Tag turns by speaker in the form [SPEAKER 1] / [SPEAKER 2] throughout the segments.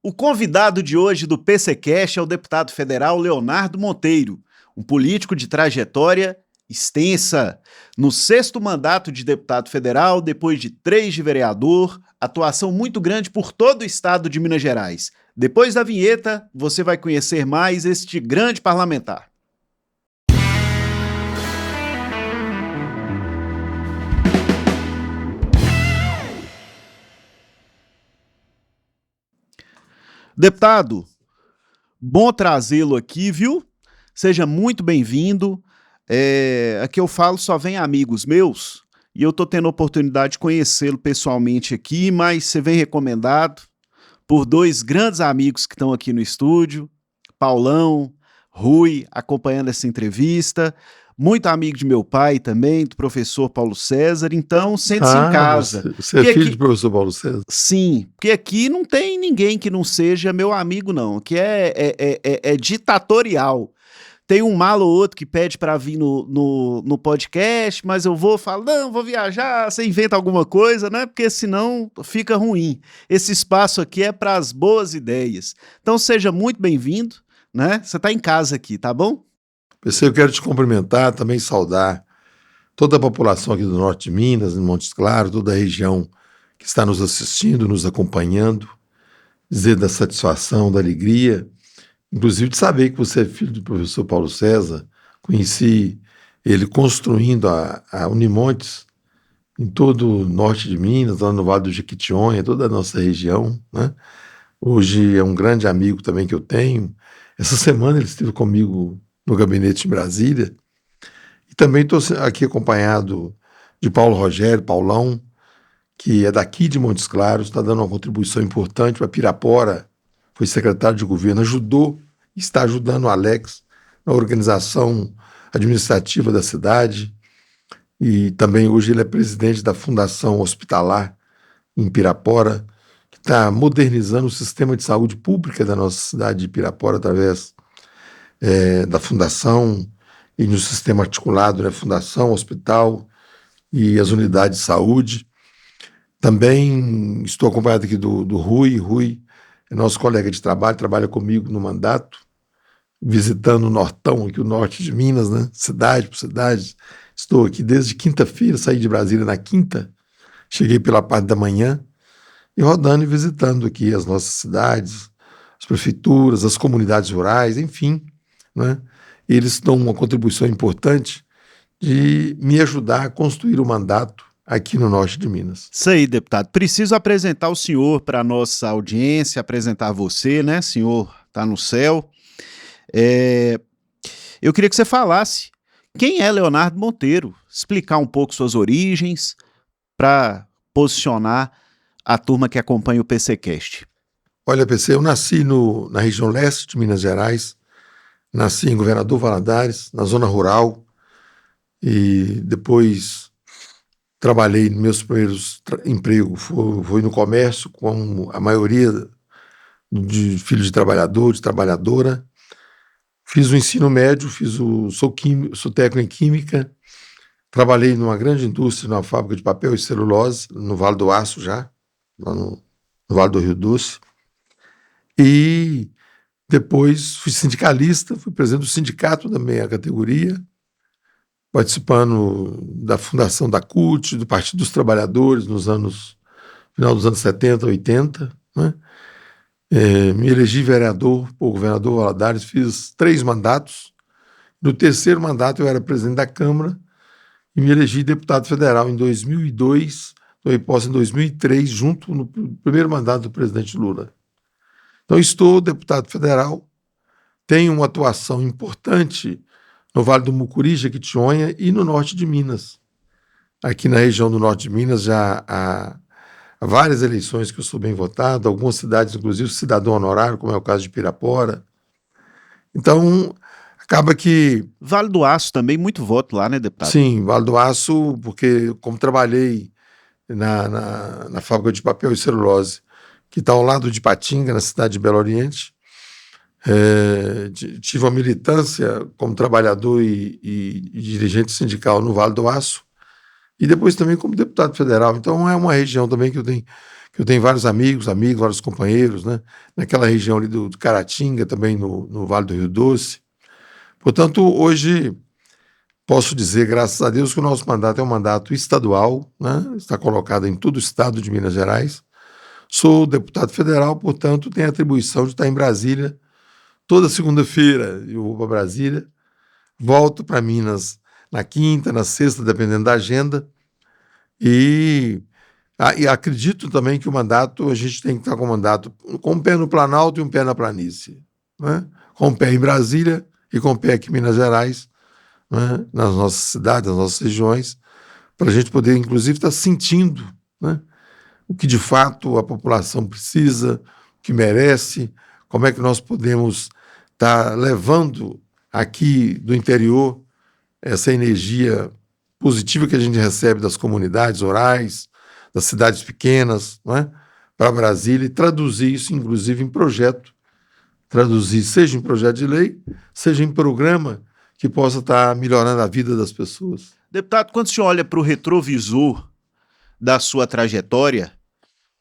[SPEAKER 1] O convidado de hoje do PCcast é o deputado federal Leonardo Monteiro, um político de trajetória extensa. No 6º mandato de deputado federal, depois de 3 de vereador, atuação muito grande por todo o estado de Minas Gerais. Depois da vinheta, você vai conhecer mais este grande parlamentar. Deputado, bom trazê-lo aqui, viu? Seja muito bem-vindo. Aqui eu falo, só vem amigos meus, e eu tô tendo a oportunidade de conhecê-lo pessoalmente aqui, mas você vem recomendado por 2 grandes amigos que estão aqui no estúdio, Paulão, Rui, acompanhando essa entrevista, muito amigo de meu pai também, do professor Paulo César, então sente-se em casa.
[SPEAKER 2] Você é filho do professor Paulo César?
[SPEAKER 1] Sim, porque aqui não tem ninguém que não seja meu amigo, não, que é ditatorial. Tem um malo ou outro que pede para vir no podcast, mas eu falo, não, vou viajar, você inventa alguma coisa, né? Porque senão fica ruim. Esse espaço aqui é para as boas ideias. Então seja muito bem-vindo, né? Você está em casa aqui, tá bom?
[SPEAKER 2] Eu quero te cumprimentar, também saudar toda a população aqui do norte de Minas, em Montes Claros, toda a região que está nos assistindo, nos acompanhando, dizer da satisfação, da alegria, inclusive de saber que você é filho do professor Paulo César. Conheci ele construindo a Unimontes em todo o norte de Minas, lá no Vale do Jequitinhonha, toda a nossa região, né? Hoje é um grande amigo também que eu tenho. Essa semana ele esteve comigo no gabinete em Brasília. E também estou aqui acompanhado de Paulo Rogério, Paulão, que é daqui de Montes Claros, está dando uma contribuição importante para Pirapora, foi secretário de governo, está ajudando o Alex na organização administrativa da cidade, e também hoje ele é presidente da Fundação Hospitalar em Pirapora, que está modernizando o sistema de saúde pública da nossa cidade de Pirapora através da fundação e no sistema articulado, né, fundação, hospital e as unidades de saúde. Também estou acompanhado aqui do Rui. Rui é nosso colega de trabalho, trabalha comigo no mandato, visitando o Nortão, aqui o norte de Minas, né, cidade por cidade. Estou aqui desde quinta-feira, saí de Brasília na quinta, cheguei pela parte da manhã, e rodando e visitando aqui as nossas cidades, as prefeituras, as comunidades rurais, enfim, né? Eles dão uma contribuição importante de me ajudar a construir o mandato aqui no norte de Minas.
[SPEAKER 1] Isso aí, deputado. Preciso apresentar o senhor para a nossa audiência, apresentar você, né? O senhor está no céu. Eu queria que você falasse quem é Leonardo Monteiro, explicar um pouco suas origens para posicionar a turma que acompanha o PCcast.
[SPEAKER 2] Olha, PC, eu nasci na região leste de Minas Gerais, nasci em Governador Valadares, na zona rural, e depois trabalhei, meus primeiros empregos foi no comércio, como a maioria de filhos de trabalhador, de trabalhadora. Fiz o ensino médio, sou técnico em química, trabalhei numa grande indústria, numa fábrica de papel e celulose, no Vale do Aço já, lá no Vale do Rio Doce. E depois fui sindicalista, fui presidente do sindicato da minha categoria, participando da fundação da CUT, do Partido dos Trabalhadores, final dos anos 70, 80, né? Me elegi vereador por governador Valadares, fiz 3 mandatos. No 3º mandato eu era presidente da Câmara e me elegi deputado federal em 2002, tomei posse em 2003, junto no primeiro mandato do presidente Lula. Então estou deputado federal, tenho uma atuação importante no Vale do Mucuri, Jequitinhonha e no norte de Minas. Aqui na região do norte de Minas já há várias eleições que eu sou bem votado, algumas cidades, inclusive, cidadão honorário, como é o caso de Pirapora. Então, acaba que...
[SPEAKER 1] Vale do Aço também, muito voto lá, né, deputado?
[SPEAKER 2] Sim, Vale do Aço, porque como trabalhei na fábrica de papel e celulose, que está ao lado de Patinga, na cidade de Belo Oriente, tive uma militância como trabalhador e dirigente sindical no Vale do Aço, e depois também como deputado federal. Então é uma região também que que eu tenho vários amigos, vários companheiros, né? Naquela região ali do Caratinga, também no Vale do Rio Doce. Portanto, hoje posso dizer, graças a Deus, que o nosso mandato é um mandato estadual, né? Está colocado em todo o estado de Minas Gerais. Sou deputado federal, portanto, tenho a atribuição de estar em Brasília. Toda segunda-feira eu vou para Brasília, volto para Minas na quinta, na sexta, dependendo da agenda, e acredito também que o mandato, a gente tem que estar com o mandato com um pé no Planalto e um pé na planície, né? Com um pé em Brasília e com um pé aqui em Minas Gerais, né? Nas nossas cidades, nas nossas regiões, para a gente poder, inclusive, estar sentindo, né? O que de fato a população precisa, o que merece, como é que nós podemos estar levando aqui do interior essa energia positiva que a gente recebe das comunidades rurais, das cidades pequenas, né, para Brasília e traduzir isso, inclusive, em projeto, traduzir seja em projeto de lei, seja em programa que possa estar melhorando a vida das pessoas.
[SPEAKER 1] Deputado, quando o senhor olha para o retrovisor da sua trajetória,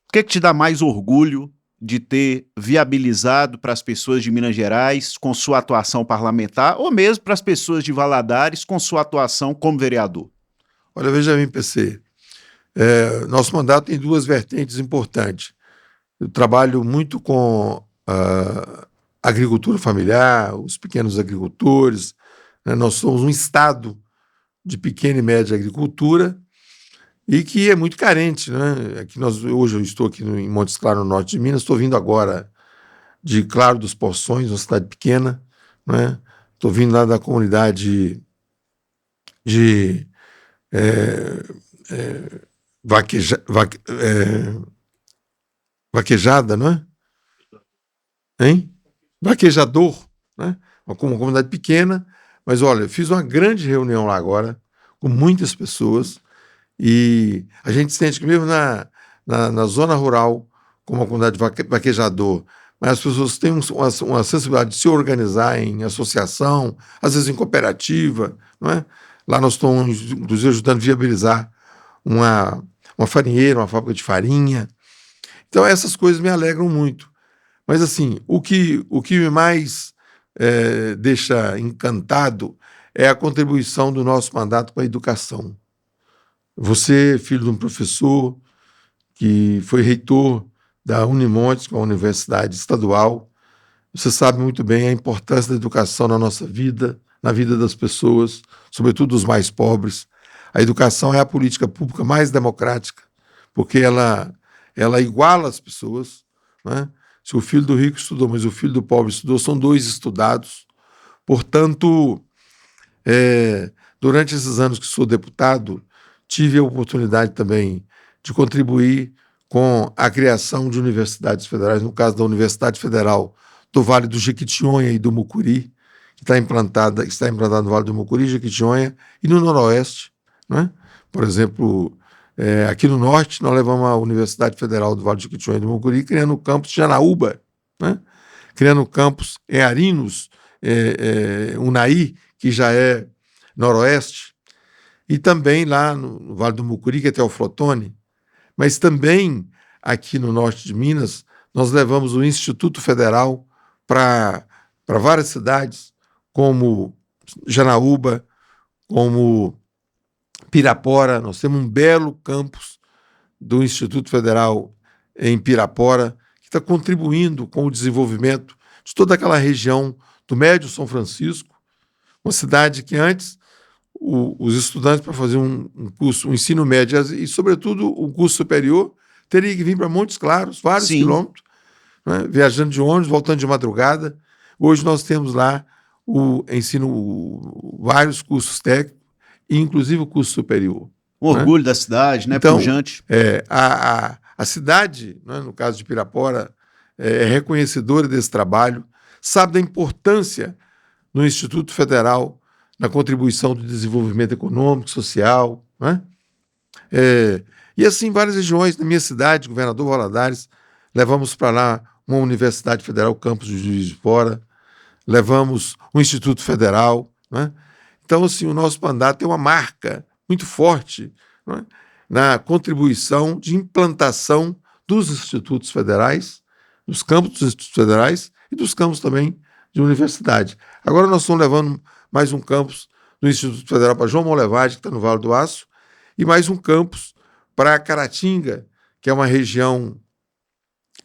[SPEAKER 1] o que te dá mais orgulho de ter viabilizado para as pessoas de Minas Gerais com sua atuação parlamentar ou mesmo para as pessoas de Valadares com sua atuação como vereador?
[SPEAKER 2] Olha, veja bem, PC, nosso mandato tem duas vertentes importantes. Eu trabalho muito com a agricultura familiar, os pequenos agricultores, né? Nós somos um estado de pequena e média agricultura e que é muito carente, né? Hoje eu estou aqui em Montes Claros, no norte de Minas, estou vindo agora de Claro dos Poções, uma cidade pequena, né? Estou vindo lá da comunidade de Vaquejada, não é? Hein? Vaquejador, né? Uma comunidade pequena, mas olha, eu fiz uma grande reunião lá agora, com muitas pessoas, e a gente sente que mesmo na zona rural, como uma comunidade vaquejador, mas as pessoas têm uma sensibilidade de se organizar em associação, às vezes em cooperativa, não é? Lá nós estamos, inclusive, ajudando a viabilizar uma farinheira, uma fábrica de farinha. Então, essas coisas me alegram muito. Mas, assim, o que me mais deixa encantado é a contribuição do nosso mandato com a educação. Você, filho de um professor que foi reitor da Unimontes, que é uma universidade estadual, você sabe muito bem a importância da educação na nossa vida, na vida das pessoas, sobretudo dos mais pobres. A educação é a política pública mais democrática, porque ela iguala as pessoas, né? Se o filho do rico estudou, mas o filho do pobre estudou, são dois estudados. Portanto, durante esses anos que sou deputado, tive a oportunidade também de contribuir com a criação de universidades federais, no caso da Universidade Federal do Vale do Jequitinhonha e do Mucuri, que está implantada no Vale do Mucuri, Jequitinhonha e no Noroeste, né? Por exemplo, aqui no Norte, nós levamos a Universidade Federal do Vale do Jequitinhonha e do Mucuri, criando o campus de Janaúba, né? Criando o campus em Arinos, Unai, que já é Noroeste, e também lá no Vale do Mucuri, que é Teoflotone, mas também aqui no Norte de Minas, nós levamos o Instituto Federal para várias cidades, como Janaúba, como Pirapora. Nós temos um belo campus do Instituto Federal em Pirapora, que está contribuindo com o desenvolvimento de toda aquela região do Médio São Francisco, uma cidade que antes os estudantes, para fazer um curso, um ensino médio e, sobretudo, um curso superior, teria que vir para Montes Claros, vários quilômetros, né, viajando de ônibus, voltando de madrugada. Hoje nós temos lá vários cursos técnicos, inclusive o curso superior.
[SPEAKER 1] O orgulho, né, da cidade, né?
[SPEAKER 2] Então,
[SPEAKER 1] pujante.
[SPEAKER 2] A cidade, né, no caso de Pirapora, é reconhecedora desse trabalho, sabe da importância no Instituto Federal na contribuição do desenvolvimento econômico, social, né? E assim, várias regiões. Na minha cidade, Governador Valadares, levamos para lá uma Universidade Federal, campus de Juiz de Fora, levamos um Instituto Federal, né? Então, assim, o nosso mandato tem uma marca muito forte, né, na contribuição de implantação dos institutos federais, dos campos dos institutos federais e dos campos também de universidade. Agora nós estamos levando mais um campus do Instituto Federal para João Monlevade, que está no Vale do Aço, e mais um campus para Caratinga, que é uma região...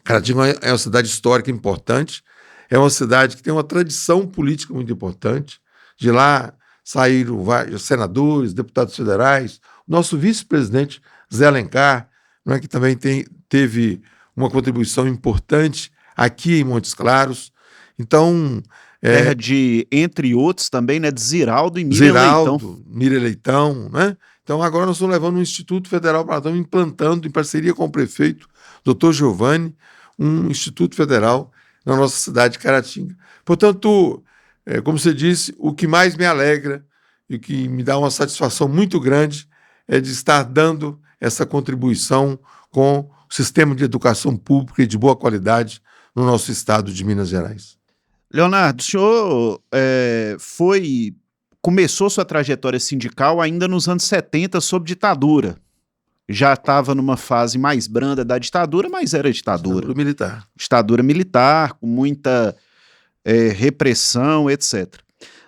[SPEAKER 2] Caratinga é uma cidade histórica importante, é uma cidade que tem uma tradição política muito importante. De lá saíram vários senadores, deputados federais, o nosso vice-presidente Zé Alencar, não é, que também teve uma contribuição importante aqui em Montes Claros. Então...
[SPEAKER 1] terra de, entre outros também, né, de Ziraldo e Mira Leitão.
[SPEAKER 2] Mira Leitão, né? Então agora nós estamos levando um Instituto Federal, estamos implantando, em parceria com o prefeito, Dr. Giovanni, um Instituto Federal na nossa cidade de Caratinga. Portanto, como você disse, o que mais me alegra e que me dá uma satisfação muito grande é de estar dando essa contribuição com o sistema de educação pública e de boa qualidade no nosso estado de Minas Gerais.
[SPEAKER 1] Leonardo, o senhor começou sua trajetória sindical ainda nos anos 70 sob ditadura. Já estava numa fase mais branda da ditadura, mas era ditadura.
[SPEAKER 2] Ditadura militar.
[SPEAKER 1] Ditadura militar, com muita repressão, etc.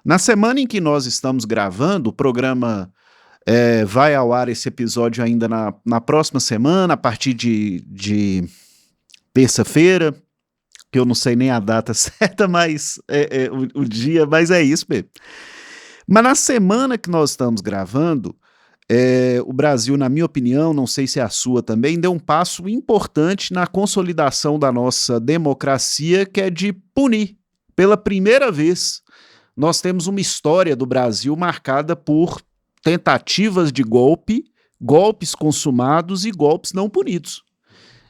[SPEAKER 1] Na semana em que nós estamos gravando, o programa vai ao ar, esse episódio ainda na próxima semana, a partir de terça-feira, que eu não sei nem a data certa, mas o dia, mas é isso mesmo. Mas na semana que nós estamos gravando, o Brasil, na minha opinião, não sei se é a sua também, deu um passo importante na consolidação da nossa democracia, que é de punir. Pela primeira vez, nós temos uma história do Brasil marcada por tentativas de golpe, golpes consumados e golpes não punidos.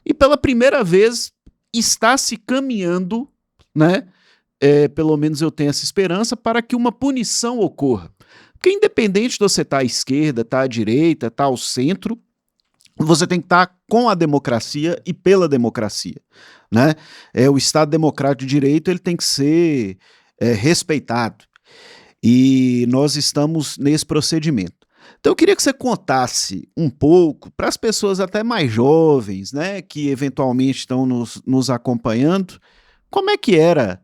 [SPEAKER 1] E pela primeira vez está se caminhando, né? Pelo menos eu tenho essa esperança, para que uma punição ocorra. Porque independente de você estar à esquerda, estar à direita, estar ao centro, você tem que estar com a democracia e pela democracia, né? O Estado Democrático de Direito, ele tem que ser respeitado. E nós estamos nesse procedimento. Então eu queria que você contasse um pouco, para as pessoas até mais jovens, né, que eventualmente estão nos acompanhando, como é que era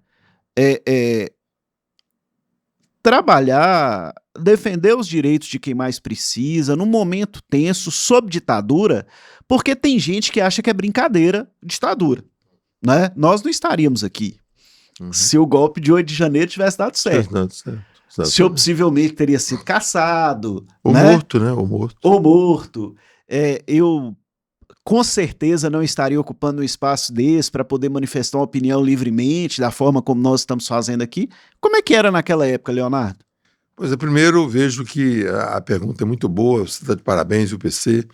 [SPEAKER 1] trabalhar, defender os direitos de quem mais precisa, num momento tenso, sob ditadura, porque tem gente que acha que é brincadeira ditadura, né? Nós não estaríamos aqui se o golpe de 8 de janeiro tivesse dado certo. O senhor possivelmente teria sido caçado.
[SPEAKER 2] Ou
[SPEAKER 1] né?
[SPEAKER 2] morto, né?
[SPEAKER 1] Ou morto. Eu, com certeza, não estaria ocupando um espaço desse para poder manifestar uma opinião livremente, da forma como nós estamos fazendo aqui. Como é que era naquela época, Leonardo?
[SPEAKER 2] Pois é, primeiro eu vejo que a pergunta é muito boa, você está de parabéns, o PC.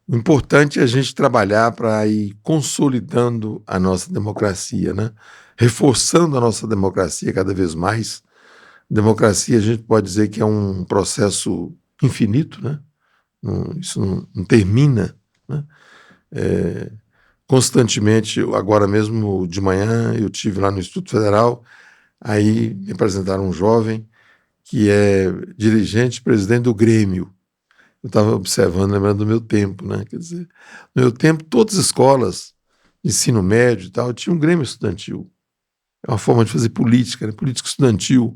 [SPEAKER 2] O importante é a gente trabalhar para ir consolidando a nossa democracia, né? Reforçando a nossa democracia cada vez mais. Democracia, a gente pode dizer que é um processo infinito, né? Isso não termina, né? Constantemente, agora mesmo de manhã, eu estive lá no Instituto Federal, aí me apresentaram um jovem que é dirigente, presidente do Grêmio. Eu estava observando, lembrando do meu tempo, né? Quer dizer, no meu tempo, todas as escolas de ensino médio e tal, tinham um Grêmio estudantil. É uma forma de fazer política, né? Política estudantil.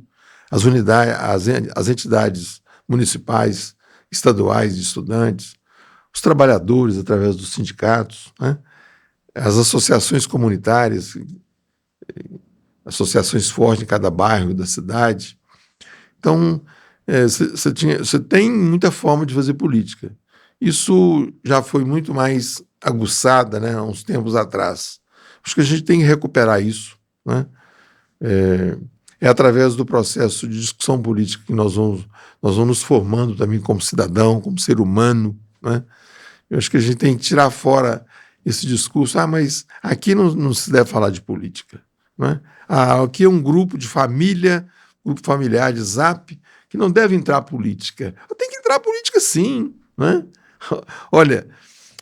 [SPEAKER 2] As unidades, as entidades municipais, estaduais de estudantes, os trabalhadores através dos sindicatos, né? As associações comunitárias, associações fortes em cada bairro da cidade. Então, você tem muita forma de fazer política. Isso já foi muito mais aguçada, né, há uns tempos atrás. Acho que a gente tem que recuperar isso, né? É através do processo de discussão política que nós vamos nos formando também como cidadão, como ser humano, né? Eu acho que a gente tem que tirar fora esse discurso, mas aqui não se deve falar de política, né? Aqui é um grupo de família, grupo familiar de Zap, que não deve entrar política. Tem que entrar política sim, né? Olha...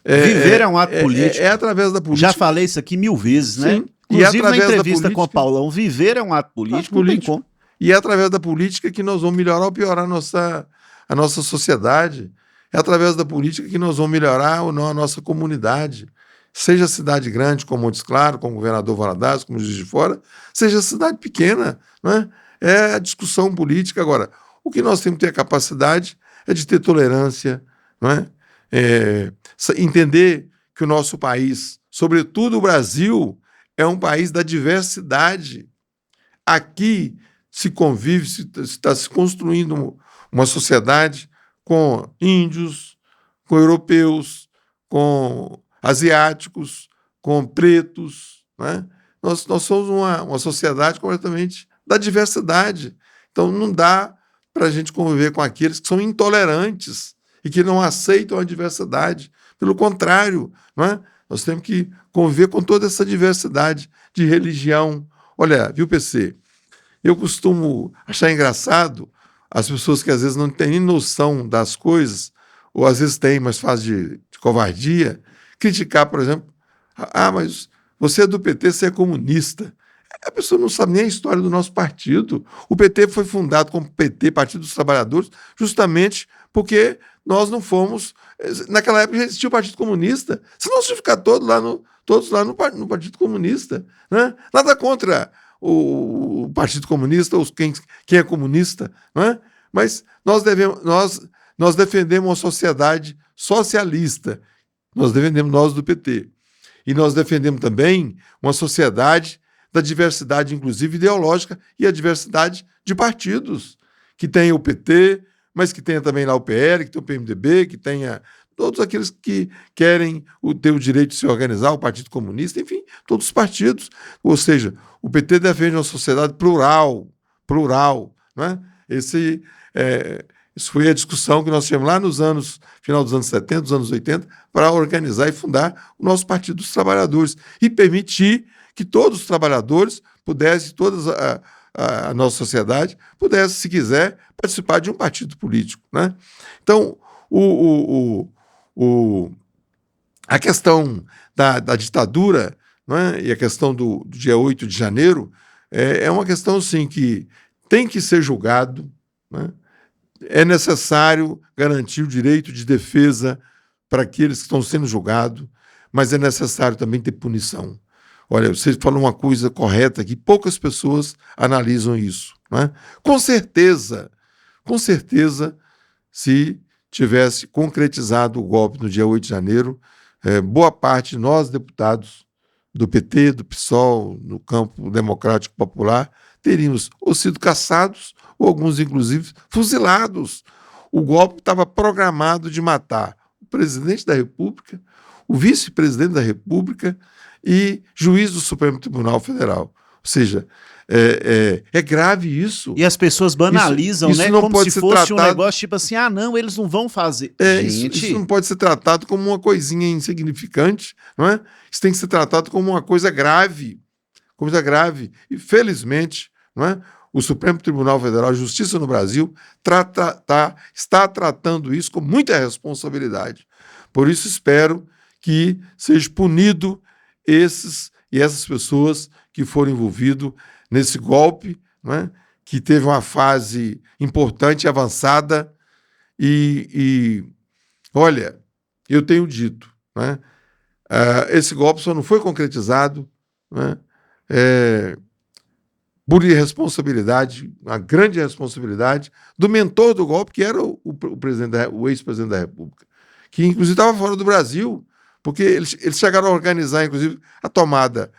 [SPEAKER 1] Viver é um ato político.
[SPEAKER 2] É através da política.
[SPEAKER 1] Já falei isso aqui 1000 vezes, né?
[SPEAKER 2] Sim.
[SPEAKER 1] Inclusive na entrevista com o Paulão, viver é um ato político, não tem como.
[SPEAKER 2] E é através da política que nós vamos melhorar ou piorar a nossa sociedade. É através da política que nós vamos melhorar ou não a nossa comunidade. seja cidade grande como Montes Claros, como Governador Valadares, como Juiz de Fora, seja cidade pequena, né? É a discussão política. Agora, o que nós temos que ter a capacidade é de ter tolerância, não é? Entender que o nosso país, sobretudo o Brasil, é um país da diversidade. Aqui se convive, está se construindo uma sociedade com índios, com europeus, com asiáticos, com pretos, né? Nós somos uma sociedade completamente da diversidade. Então, não dá para a gente conviver com aqueles que são intolerantes e que não aceitam a diversidade. Pelo contrário, não é? Nós temos que conviver com toda essa diversidade de religião. Olha, viu, PC? Eu costumo achar engraçado as pessoas que às vezes não têm nem noção das coisas, ou às vezes têm, mas fazem de covardia, criticar, por exemplo, mas você é do PT, você é comunista. A pessoa não sabe nem a história do nosso partido. O PT foi fundado como PT, Partido dos Trabalhadores, justamente porque nós não fomos... Naquela época já existia o Partido Comunista. Se não se ficar todos lá no Partido Comunista. Né? Nada contra o Partido Comunista, ou quem é comunista, não é? Mas nós defendemos uma sociedade socialista. Nós do PT. E nós defendemos também uma sociedade da diversidade, inclusive ideológica, e a diversidade de partidos, que tenha o PT, mas que tenha também lá o PL, que tenha o PMDB, que tenha todos aqueles que querem ter o direito de se organizar, o Partido Comunista, enfim, todos os partidos. Ou seja, o PT defende uma sociedade plural, não é? Isso foi a discussão que nós tivemos lá final dos anos 70, dos anos 80, para organizar e fundar o nosso Partido dos Trabalhadores e permitir que todos os trabalhadores pudessem, toda a nossa sociedade pudesse, se quiser, participar de um partido político, né? Então, a questão da ditadura, né, e a questão do dia 8 de janeiro é uma questão, sim, que tem que ser julgado, né? É necessário garantir o direito de defesa para aqueles que estão sendo julgados, mas é necessário também ter punição. Olha, você falou uma coisa correta que poucas pessoas analisam isso, né? Com certeza, se tivesse concretizado o golpe no dia 8 de janeiro, boa parte de nós, deputados do PT, do PSOL, no campo democrático popular, teríamos ou sido caçados, ou alguns, inclusive, fuzilados. O golpe estava programado de matar o presidente da República, o vice-presidente da República e juiz do Supremo Tribunal Federal. Ou seja, é grave isso.
[SPEAKER 1] E as pessoas banalizam,
[SPEAKER 2] isso
[SPEAKER 1] né?
[SPEAKER 2] Não
[SPEAKER 1] como
[SPEAKER 2] pode
[SPEAKER 1] se
[SPEAKER 2] ser
[SPEAKER 1] fosse
[SPEAKER 2] tratado...
[SPEAKER 1] um negócio tipo assim, não, eles não vão fazer. Gente...
[SPEAKER 2] Isso não pode ser tratado como uma coisinha insignificante, não é? Isso tem que ser tratado como uma coisa grave. E, felizmente, não é? O Supremo Tribunal Federal de Justiça no Brasil está tratando isso com muita responsabilidade. Por isso, espero que seja punido essas pessoas que foram envolvidas nesse golpe, né, que teve uma fase importante e avançada. Olha, eu tenho dito, né, esse golpe só não foi concretizado, né, por irresponsabilidade, uma grande responsabilidade do mentor do golpe, que era o ex-presidente da República, que inclusive estava fora do Brasil, porque eles chegaram a organizar, inclusive, a tomada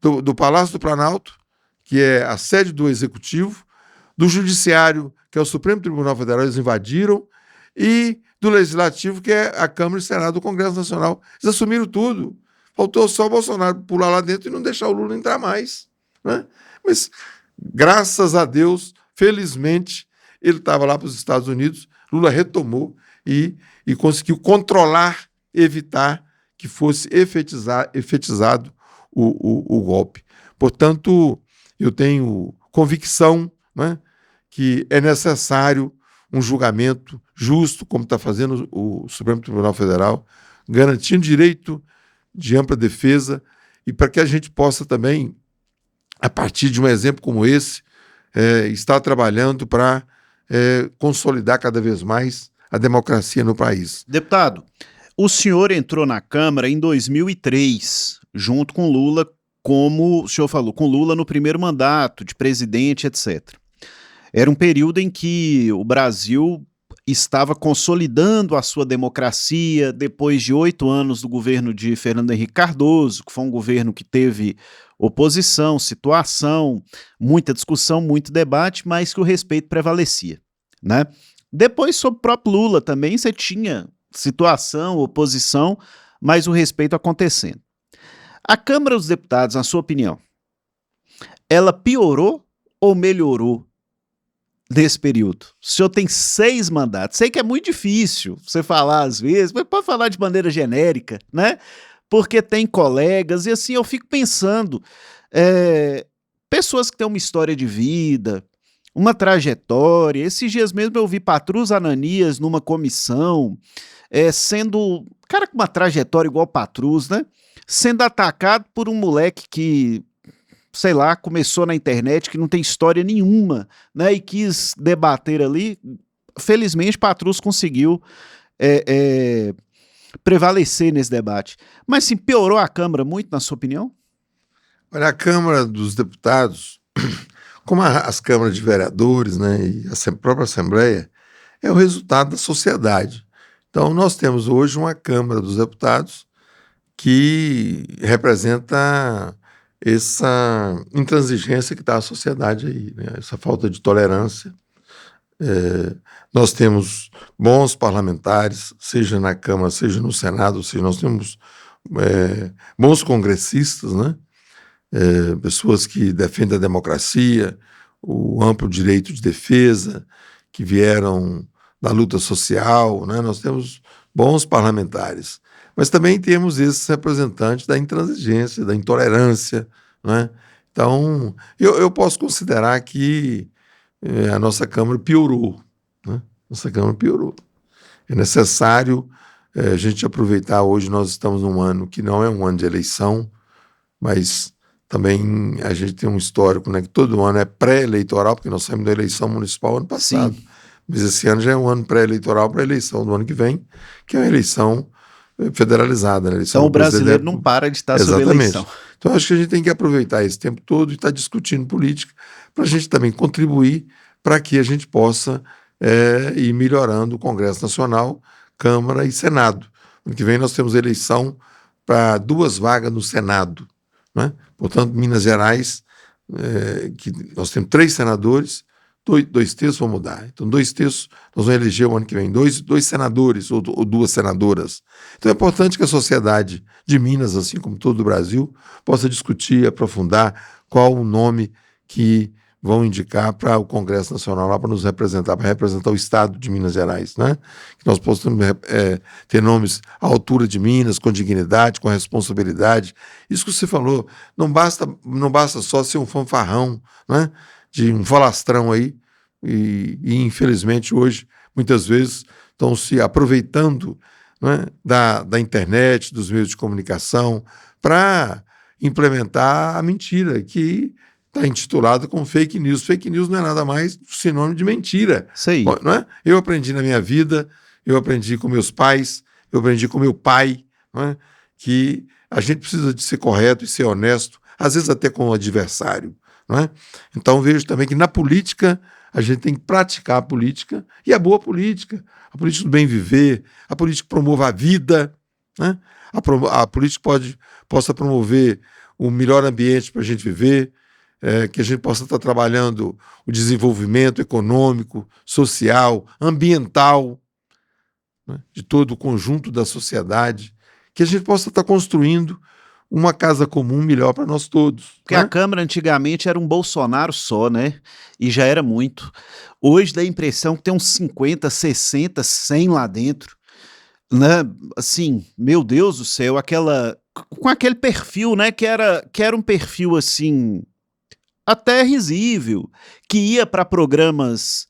[SPEAKER 2] do Palácio do Planalto, que é a sede do Executivo, do Judiciário, que é o Supremo Tribunal Federal, eles invadiram, e do Legislativo, que é a Câmara e Senado do Congresso Nacional. Eles assumiram tudo. Faltou só o Bolsonaro pular lá dentro e não deixar o Lula entrar mais, né? Mas, graças a Deus, felizmente, ele estava lá para os Estados Unidos, Lula retomou e conseguiu controlar, evitar que fosse efetizado o golpe. Portanto, eu tenho convicção, né, que é necessário um julgamento justo, como está fazendo o Supremo Tribunal Federal, garantindo direito de ampla defesa e para que a gente possa também, a partir de um exemplo como esse, estar trabalhando para consolidar cada vez mais a democracia no país.
[SPEAKER 1] Deputado, O senhor entrou na Câmara em 2003, junto com Lula, como o senhor falou, com Lula no primeiro mandato de presidente, etc. Era um período em que o Brasil estava consolidando a sua democracia depois de 8 anos do governo de Fernando Henrique Cardoso, que foi um governo que teve oposição, situação, muita discussão, muito debate, mas que o respeito prevalecia, né? Depois, sob o próprio Lula também, você tinha situação, oposição, mas o respeito acontecendo. A Câmara dos Deputados, na sua opinião, ela piorou ou melhorou nesse período? O senhor tem 6 mandatos. Sei que é muito difícil você falar às vezes, mas pode falar de maneira genérica, né? Porque tem colegas, e assim eu fico pensando, pessoas que têm uma história de vida, uma trajetória. Esses dias mesmo eu vi Patrus Ananias numa comissão, sendo, cara com uma trajetória igual Patrus, né? Sendo atacado por um moleque que, sei lá, começou na internet, que não tem história nenhuma, né? E quis debater ali. Felizmente, Patrus conseguiu prevalecer nesse debate. Mas, sim, piorou a Câmara muito, na sua opinião?
[SPEAKER 2] Olha, a Câmara dos Deputados, como as câmaras de vereadores, né, e a própria Assembleia, é o resultado da sociedade. Então, nós temos hoje uma Câmara dos Deputados que representa essa intransigência que está a sociedade aí, né, essa falta de tolerância. Nós temos bons parlamentares, seja na Câmara, seja no Senado, ou seja, nós temos bons congressistas, né? Pessoas que defendem a democracia, o amplo direito de defesa, que vieram da luta social, né? Nós temos bons parlamentares, mas também temos esses representantes da intransigência, da intolerância, né? Então, eu posso considerar que a nossa Câmara piorou, né? Nossa Câmara piorou. É necessário a gente aproveitar. Hoje nós estamos num ano que não é um ano de eleição, mas também a gente tem um histórico, né, que todo ano é pré-eleitoral, porque nós saímos da eleição municipal ano passado. Sim. Mas esse ano já é um ano pré-eleitoral para a eleição do ano que vem, que é uma eleição federalizada. Né?
[SPEAKER 1] Então o brasileiro não para de estar sob eleição.
[SPEAKER 2] Então acho que a gente tem que aproveitar esse tempo todo e estar discutindo política para a gente também contribuir para que a gente possa ir melhorando o Congresso Nacional, Câmara e Senado. Ano que vem nós temos eleição para 2 vagas no Senado, né? Portanto, Minas Gerais, que nós temos 3 senadores, 2 terços vão mudar. Então, 2 terços nós vamos eleger o ano que vem, 2 senadores ou 2 senadoras. Então, é importante que a sociedade de Minas, assim como todo o Brasil, possa discutir, aprofundar qual o nome que vão indicar para o Congresso Nacional lá para nos representar, para representar o Estado de Minas Gerais, né? Que nós possamos ter nomes à altura de Minas, com dignidade, com responsabilidade. Isso que você falou, não basta só ser um fanfarrão, né? De um falastrão aí, e infelizmente hoje, muitas vezes, estão se aproveitando, né, da internet, dos meios de comunicação, para implementar a mentira, que está intitulado como fake news. Fake news não é nada mais sinônimo de mentira.
[SPEAKER 1] Isso aí.
[SPEAKER 2] Não é? Eu aprendi na minha vida, eu aprendi com meus pais, eu aprendi com meu pai, não é? Que a gente precisa de ser correto e ser honesto, às vezes até com o adversário. Não é? Então vejo também que na política a gente tem que praticar a política, e a boa política, a política do bem viver, a política que promova a vida, né? A política possa promover o melhor ambiente para a gente viver, que a gente possa estar trabalhando o desenvolvimento econômico, social, ambiental, né, de todo o conjunto da sociedade, que a gente possa estar construindo uma casa comum melhor para nós todos.
[SPEAKER 1] Porque a Câmara antigamente era um Bolsonaro só, né? E já era muito. Hoje dá a impressão que tem uns 50, 60, 100 lá dentro, né? Assim, meu Deus do céu, com aquele perfil, né? Que era um perfil assim, até risível, que ia para programas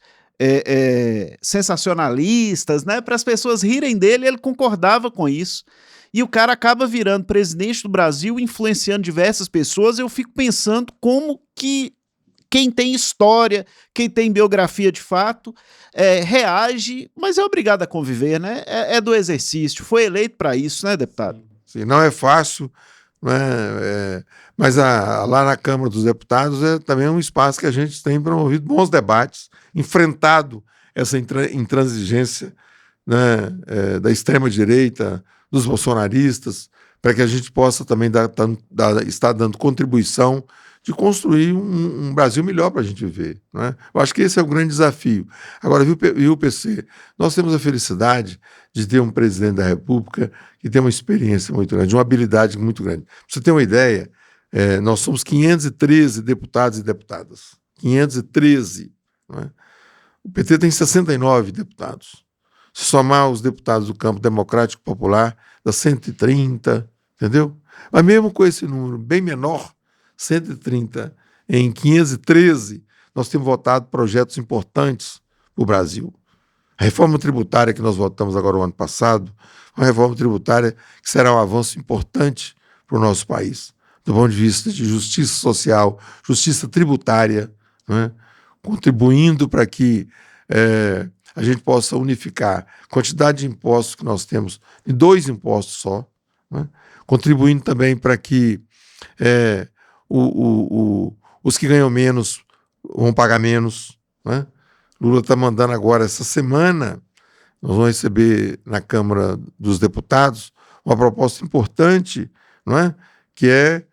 [SPEAKER 1] sensacionalistas, né? Para as pessoas rirem dele, ele concordava com isso. E o cara acaba virando presidente do Brasil, influenciando diversas pessoas. Eu fico pensando como que quem tem história, quem tem biografia de fato, reage, mas é obrigado a conviver, né? É do exercício, foi eleito para isso, né, deputado?
[SPEAKER 2] Sim, não é fácil, né? Mas lá na Câmara dos Deputados é também um espaço que a gente tem promovido bons debates, enfrentado essa intransigência, né, da extrema-direita, dos bolsonaristas, para que a gente possa também estar dando contribuição de construir um Brasil melhor para a gente viver. Né? Eu acho que esse é o grande desafio. Agora, viu, PC? Nós temos a felicidade de ter um presidente da República que tem uma experiência muito grande, uma habilidade muito grande. Para você ter uma ideia, nós somos 513 deputados e deputadas. 513. Né? O PT tem 69 deputados. Se somar os deputados do campo democrático popular, dá 130, entendeu? Mas mesmo com esse número bem menor, 130 em 513, nós temos votado projetos importantes para o Brasil. A reforma tributária que nós votamos agora o ano passado, uma reforma tributária que será um avanço importante para o nosso país, do ponto de vista de justiça social, justiça tributária, né? Contribuindo para que a gente possa unificar a quantidade de impostos que nós temos em 2 impostos só, né? Contribuindo também para que os que ganham menos vão pagar menos. Né? Lula está mandando agora, essa semana, nós vamos receber na Câmara dos Deputados uma proposta importante, não é? Que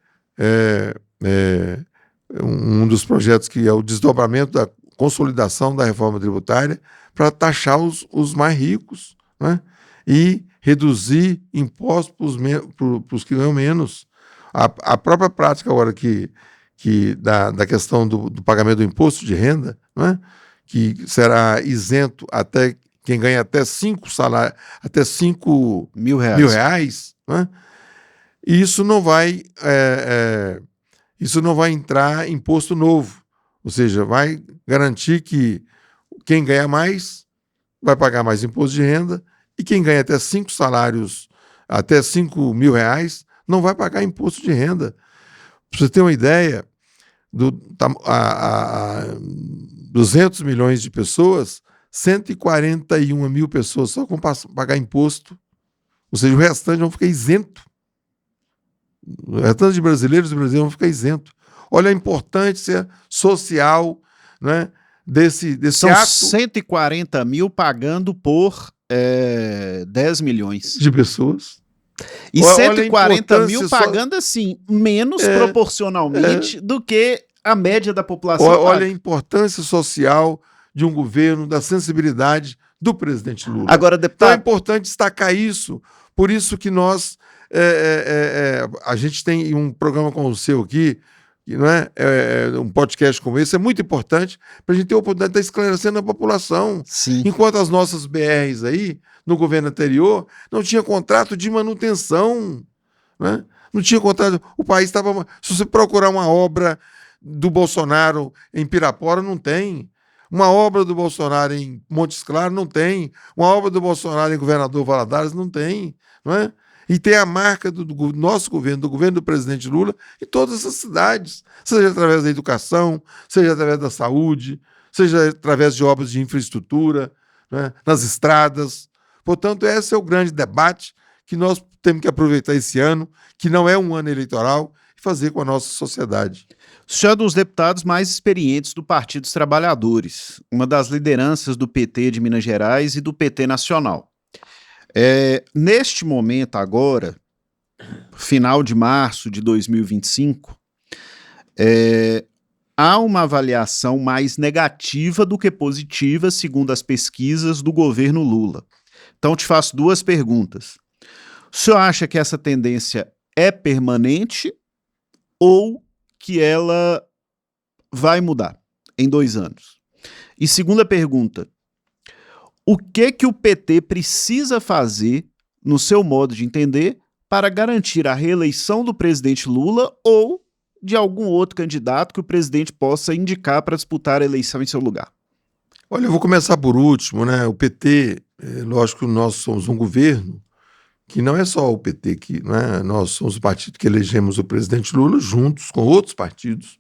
[SPEAKER 2] um dos projetos que é o desdobramento da consolidação da reforma tributária para taxar os mais ricos, né? E reduzir impostos para os que ganham menos. A própria prática agora da questão do pagamento do imposto de renda, né? Que será isento até quem ganha até 5 salários, até 5 mil reais, né? E isso não vai entrar imposto novo, ou seja, vai garantir que quem ganha mais vai pagar mais imposto de renda e quem ganha até 5 salários, até 5 mil reais, não vai pagar imposto de renda. Para você ter uma ideia, 200 milhões de pessoas, 141 mil pessoas só vão pagar imposto, ou seja, o restante vão ficar isento. O restante de brasileiros vão ficar isento. Olha a importância social, né, desse
[SPEAKER 1] São
[SPEAKER 2] ato.
[SPEAKER 1] 140 mil pagando por 10 milhões.
[SPEAKER 2] De pessoas.
[SPEAKER 1] E 140 mil pagando assim, menos proporcionalmente do que a média da população.
[SPEAKER 2] Olha a importância social de um governo, da sensibilidade do presidente Lula.
[SPEAKER 1] Agora, deputado...
[SPEAKER 2] Então é importante destacar isso, por isso que nós, a gente tem um programa como o seu aqui, que não um podcast como esse, é muito importante para a gente ter a oportunidade de estar esclarecendo a população.
[SPEAKER 1] Sim.
[SPEAKER 2] Enquanto as nossas BRs aí, no governo anterior, não tinha contrato de manutenção, né? Não tinha contrato, o país estava... Se você procurar uma obra do Bolsonaro em Pirapora, não tem. Uma obra do Bolsonaro em Montes Claros, não tem. Uma obra do Bolsonaro em Governador Valadares, não tem. Não é? E tem a marca do nosso governo, do governo do presidente Lula, em todas essas cidades, seja através da educação, seja através da saúde, seja através de obras de infraestrutura, né, nas estradas. Portanto, esse é o grande debate que nós temos que aproveitar esse ano, que não é um ano eleitoral, e fazer com a nossa sociedade.
[SPEAKER 1] O senhor é um dos deputados mais experientes do Partido dos Trabalhadores, uma das lideranças do PT de Minas Gerais e do PT nacional. Neste momento agora, final de março de 2025, há uma avaliação mais negativa do que positiva, segundo as pesquisas do governo Lula. Então, te faço 2 perguntas. O senhor acha que essa tendência é permanente ou que ela vai mudar em 2 anos? E segunda pergunta, o que o PT precisa fazer, no seu modo de entender, para garantir a reeleição do presidente Lula ou de algum outro candidato que o presidente possa indicar para disputar a eleição em seu lugar?
[SPEAKER 2] Olha, eu vou começar por último, né? O PT, lógico que nós somos um governo que não é só o PT, nós somos o partido que elegemos o presidente Lula juntos com outros partidos,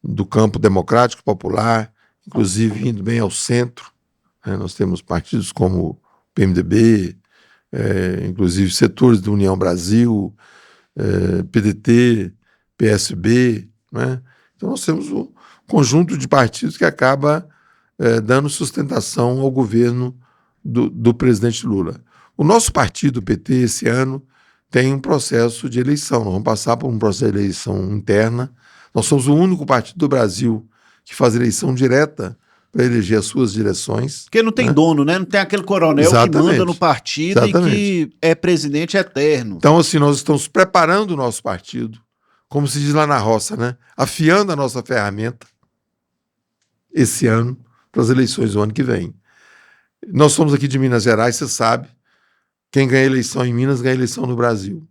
[SPEAKER 2] do campo democrático popular, inclusive indo bem ao centro. Nós temos partidos como o PMDB, inclusive setores da União Brasil, PDT, PSB, né? Então nós temos um conjunto de partidos que acaba dando sustentação ao governo do presidente Lula. O nosso partido, o PT, esse ano tem um processo de eleição. Nós vamos passar por um processo de eleição interna. Nós somos o único partido do Brasil que faz eleição direta para eleger as suas direções.
[SPEAKER 1] Porque não tem dono, né? Não tem aquele coronel que manda no partido e que é presidente eterno.
[SPEAKER 2] Então, assim, nós estamos preparando o nosso partido, como se diz lá na roça, né? Afiando a nossa ferramenta esse ano para as eleições do ano que vem. Nós somos aqui de Minas Gerais, você sabe. Quem ganha eleição em Minas ganha eleição no Brasil. O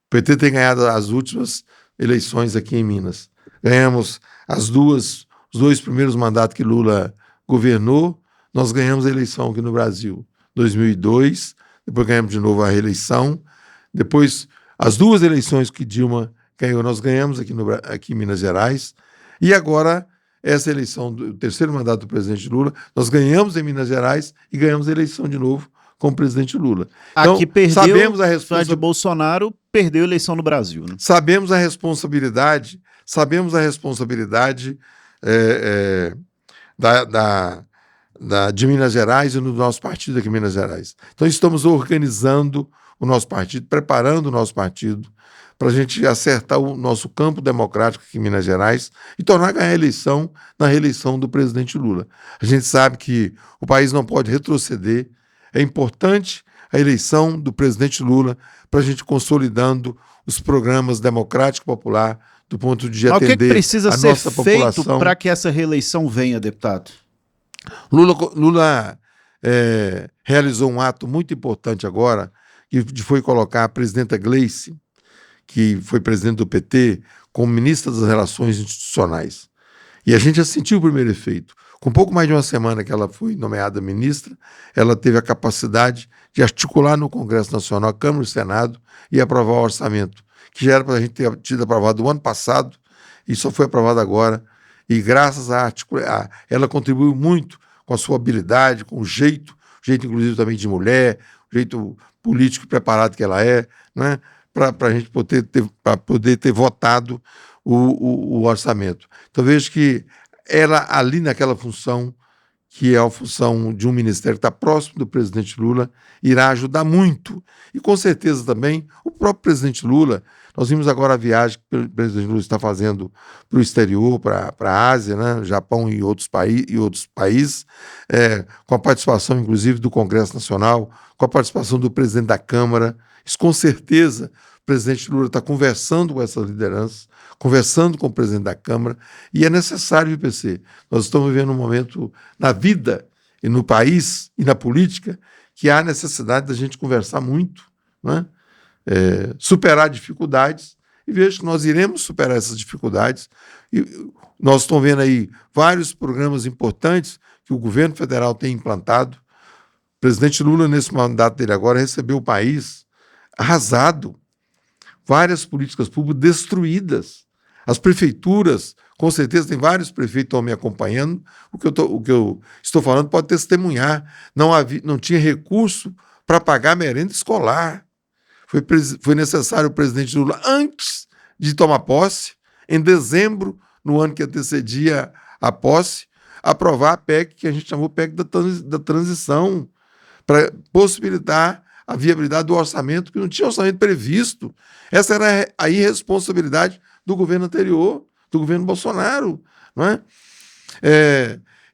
[SPEAKER 2] PT tem ganhado as últimas eleições aqui em Minas. Ganhamos os dois primeiros mandatos que Lula governou, nós ganhamos a eleição aqui no Brasil. 2002, depois ganhamos de novo a reeleição. Depois, as duas eleições que Dilma ganhou, nós ganhamos aqui em Minas Gerais. E agora, essa eleição do terceiro mandato do presidente Lula, nós ganhamos em Minas Gerais e ganhamos a eleição de novo com o presidente Lula. Então,
[SPEAKER 1] aqui perdeu, sabemos a responsabilidade de Bolsonaro, perdeu a eleição no Brasil. Né?
[SPEAKER 2] Sabemos a responsabilidade de Minas Gerais e do nosso partido aqui em Minas Gerais. Então estamos organizando o nosso partido, preparando o nosso partido para a gente acertar o nosso campo democrático aqui em Minas Gerais e tornar a ganhar a eleição na reeleição do presidente Lula. A gente sabe que o país não pode retroceder. É importante a eleição do presidente Lula para a gente consolidando os programas democrático popular do ponto de atender
[SPEAKER 1] o que precisa ser feito para que essa reeleição venha, deputado?
[SPEAKER 2] Lula realizou um ato muito importante agora, que foi colocar a presidenta Gleice, que foi presidente do PT, como ministra das Relações Institucionais. E a gente já sentiu o primeiro efeito. Com pouco mais de uma semana que ela foi nomeada ministra, ela teve a capacidade de articular no Congresso Nacional, Câmara e Senado, e aprovar o orçamento, que já era para a gente ter tido aprovado o ano passado, e só foi aprovado agora. E graças ela contribuiu muito com a sua habilidade, com o jeito inclusive também de mulher, o jeito político preparado que ela é, né, para a gente poder ter votado o orçamento. Então vejo que ela ali naquela função, que é a função de um ministério que está próximo do presidente Lula, irá ajudar muito. E com certeza também o próprio presidente Lula, nós vimos agora a viagem que o presidente Lula está fazendo para o exterior, para a Ásia, né, Japão e outros países, com a participação inclusive do Congresso Nacional, com a participação do presidente da Câmara. Isso com certeza o presidente Lula está conversando com essas lideranças, conversando com o presidente da Câmara, e é necessário, PC. Nós estamos vivendo um momento na vida e no país e na política que há necessidade da gente conversar muito, né? Superar dificuldades, e vejo que nós iremos superar essas dificuldades. E nós estamos vendo aí vários programas importantes que o governo federal tem implantado. O presidente Lula, nesse mandato dele agora, recebeu o país arrasado, várias políticas públicas destruídas. As prefeituras, com certeza, tem vários prefeitos que estão me acompanhando. O que eu estou falando pode testemunhar. Não tinha recurso para pagar merenda escolar. Foi necessário o presidente Lula, antes de tomar posse, em dezembro, no ano que antecedia a posse, aprovar a PEC, que a gente chamou PEC da transição, para possibilitar a viabilidade do orçamento, que não tinha orçamento previsto. Essa era a irresponsabilidade do governo anterior, do governo Bolsonaro. Não é?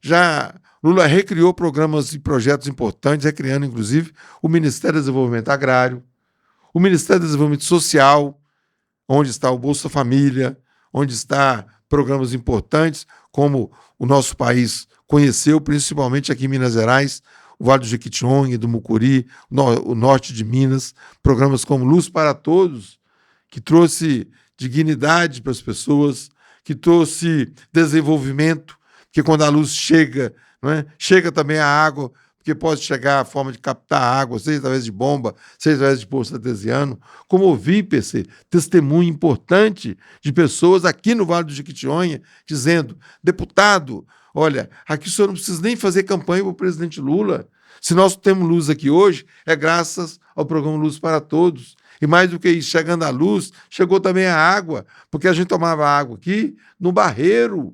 [SPEAKER 2] Já Lula recriou programas e projetos importantes, recriando, inclusive, o Ministério do Desenvolvimento Agrário, o Ministério do Desenvolvimento Social, onde está o Bolsa Família, onde está programas importantes, como o nosso país conheceu, principalmente aqui em Minas Gerais, o Vale do Jequitinhonha, do Mucuri, o norte de Minas, programas como Luz para Todos, que trouxe dignidade para as pessoas, que trouxe desenvolvimento, porque quando a luz chega, não é? Chega também a água porque pode chegar a forma de captar água, seja através de bomba, seja através de poço artesiano. Como ouvi, PC, testemunho importante de pessoas aqui no Vale do Jequitinhonha, dizendo: deputado, olha, aqui o senhor não precisa nem fazer campanha para o presidente Lula. Se nós temos luz aqui hoje, é graças ao programa Luz para Todos. E mais do que isso, chegando a luz, chegou também a água, porque a gente tomava água aqui no barreiro.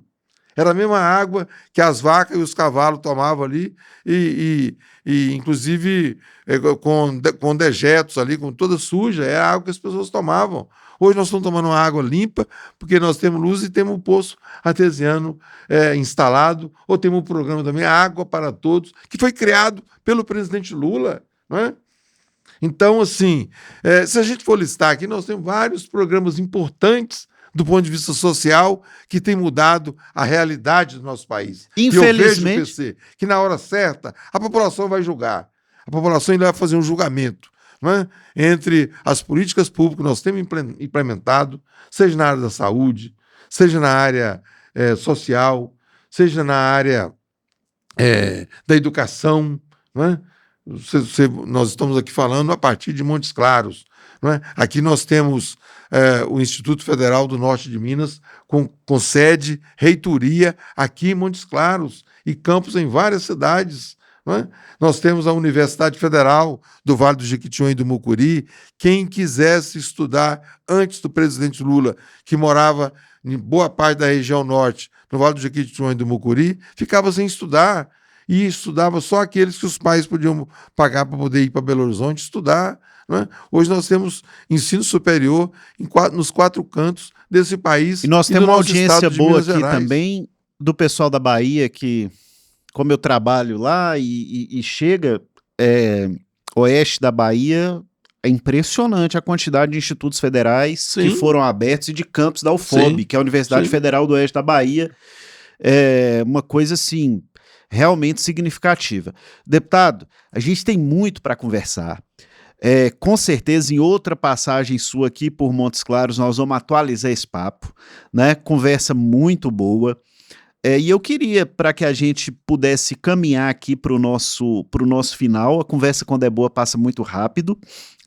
[SPEAKER 2] Era a mesma água que as vacas e os cavalos tomavam ali, inclusive com dejetos ali, com toda suja, é a água que as pessoas tomavam. Hoje nós estamos tomando uma água limpa, porque nós temos luz e temos o poço artesiano instalado, ou temos o programa também Água para Todos, que foi criado pelo presidente Lula, não é? Então, assim, se a gente for listar aqui, nós temos vários programas importantes do ponto de vista social que tem mudado a realidade do nosso país.
[SPEAKER 1] Infelizmente,
[SPEAKER 2] e eu vejo, PC, que na hora certa a população vai julgar. A população ainda vai fazer um julgamento, não é? Entre as políticas públicas que nós temos implementado, seja na área da saúde, seja na área social, seja na área da educação, não é? Nós estamos aqui falando a partir de Montes Claros. Não é? Aqui nós temos o Instituto Federal do Norte de Minas, com sede, reitoria, aqui em Montes Claros, e campus em várias cidades. Não é? Nós temos a Universidade Federal do Vale do Jequitinhonha e do Mucuri. Quem quisesse estudar antes do presidente Lula, que morava em boa parte da região norte, no Vale do Jequitinhonha e do Mucuri, ficava sem estudar. E estudava só aqueles que os pais podiam pagar para poder ir para Belo Horizonte estudar. Não é? Hoje nós temos ensino superior nos 4 cantos desse país.
[SPEAKER 1] E nós temos uma audiência boa aqui também do pessoal da Bahia, que, como eu trabalho lá e chega, oeste da Bahia, é impressionante a quantidade de institutos federais que foram abertos e de campos da UFOB, que é a Universidade Federal do Oeste da Bahia. É uma coisa assim realmente significativa. Deputado, a gente tem muito para conversar. Com certeza, em outra passagem sua aqui por Montes Claros, nós vamos atualizar esse papo, né? Conversa muito boa. E eu queria, para que a gente pudesse caminhar aqui para o nosso final, a conversa, quando é boa, passa muito rápido,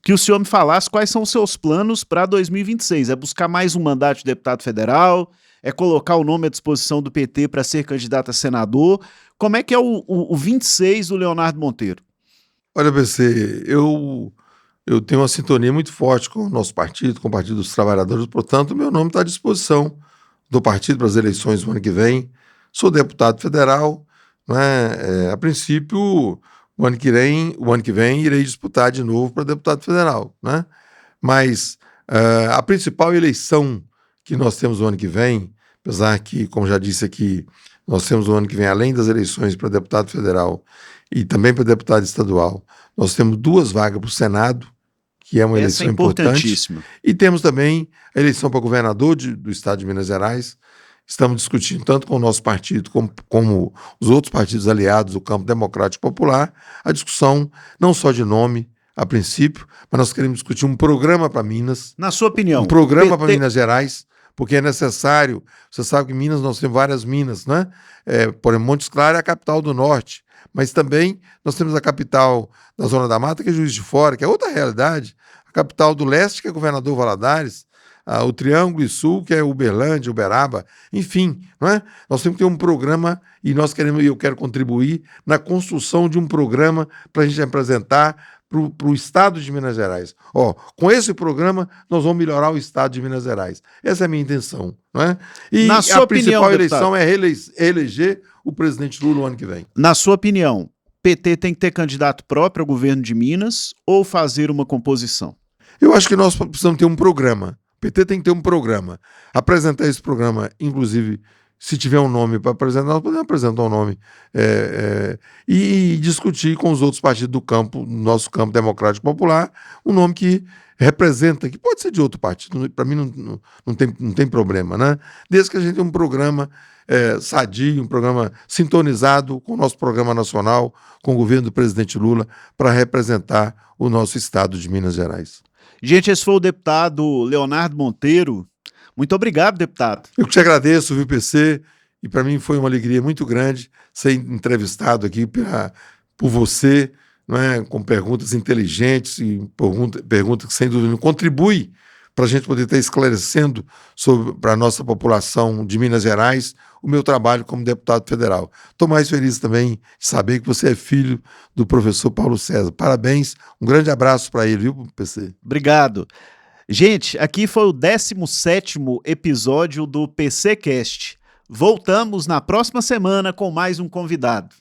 [SPEAKER 1] que o senhor me falasse quais são os seus planos para 2026. É buscar mais um mandato de deputado federal? É colocar o nome à disposição do PT para ser candidato a senador? Como é que é o 26 do Leonardo Monteiro?
[SPEAKER 2] Olha, PC, eu tenho uma sintonia muito forte com o nosso partido, com o Partido dos Trabalhadores, portanto, meu nome está à disposição do partido para as eleições do ano que vem. Sou deputado federal, né? A princípio, o ano que vem irei disputar de novo para deputado federal, né? Mas a principal eleição que nós temos no ano que vem, apesar que, como já disse aqui, nós temos no ano que vem, além das eleições para deputado federal e também para deputado estadual, nós temos 2 vagas para o Senado, que é uma eleição importante, e temos também a eleição para governador do estado de Minas Gerais. Estamos discutindo tanto com o nosso partido como os outros partidos aliados do campo democrático popular, a discussão não só de nome, a princípio, mas nós queremos discutir um programa para Minas.
[SPEAKER 1] Na sua opinião?
[SPEAKER 2] Um programa para Minas Gerais, porque é necessário. Você sabe que em Minas nós temos várias minas, né? Por exemplo, Montes Claros é a capital do norte, mas também nós temos a capital da Zona da Mata, que é Juiz de Fora, que é outra realidade, a capital do leste, que é Governador Valadares, o Triângulo e Sul, que é Uberlândia, Uberaba, enfim, não é? Nós temos que ter um programa e eu quero contribuir na construção de um programa para a gente apresentar para o estado de Minas Gerais. Com esse programa, nós vamos melhorar o estado de Minas Gerais. Essa é a minha intenção. Não é? E
[SPEAKER 1] na sua opinião,
[SPEAKER 2] principal eleição é reeleger o presidente Lula no ano que vem.
[SPEAKER 1] Na sua opinião, PT tem que ter candidato próprio ao governo de Minas ou fazer uma composição?
[SPEAKER 2] Eu acho que nós precisamos ter um programa. O PT tem que ter um programa. Apresentar esse programa, inclusive, se tiver um nome para apresentar, nós podemos apresentar um nome e discutir com os outros partidos do campo, nosso campo democrático popular, um nome que representa, que pode ser de outro partido, para mim não tem problema, né? Desde que a gente tenha um programa sadio, um programa sintonizado com o nosso programa nacional, com o governo do presidente Lula, para representar o nosso estado de Minas Gerais.
[SPEAKER 1] Gente, esse foi o deputado Leonardo Monteiro. Muito obrigado, deputado.
[SPEAKER 2] Eu que te agradeço, viu, PC, e para mim foi uma alegria muito grande ser entrevistado aqui por você, não é? Com perguntas inteligentes e perguntas que, sem dúvida, contribuem para a gente poder estar esclarecendo para a nossa população de Minas Gerais o meu trabalho como deputado federal. Estou mais feliz também de saber que você é filho do professor Paulo César. Parabéns, um grande abraço para ele, viu, PC?
[SPEAKER 1] Obrigado. Gente, aqui foi o 17º episódio do PCcast. Voltamos na próxima semana com mais um convidado.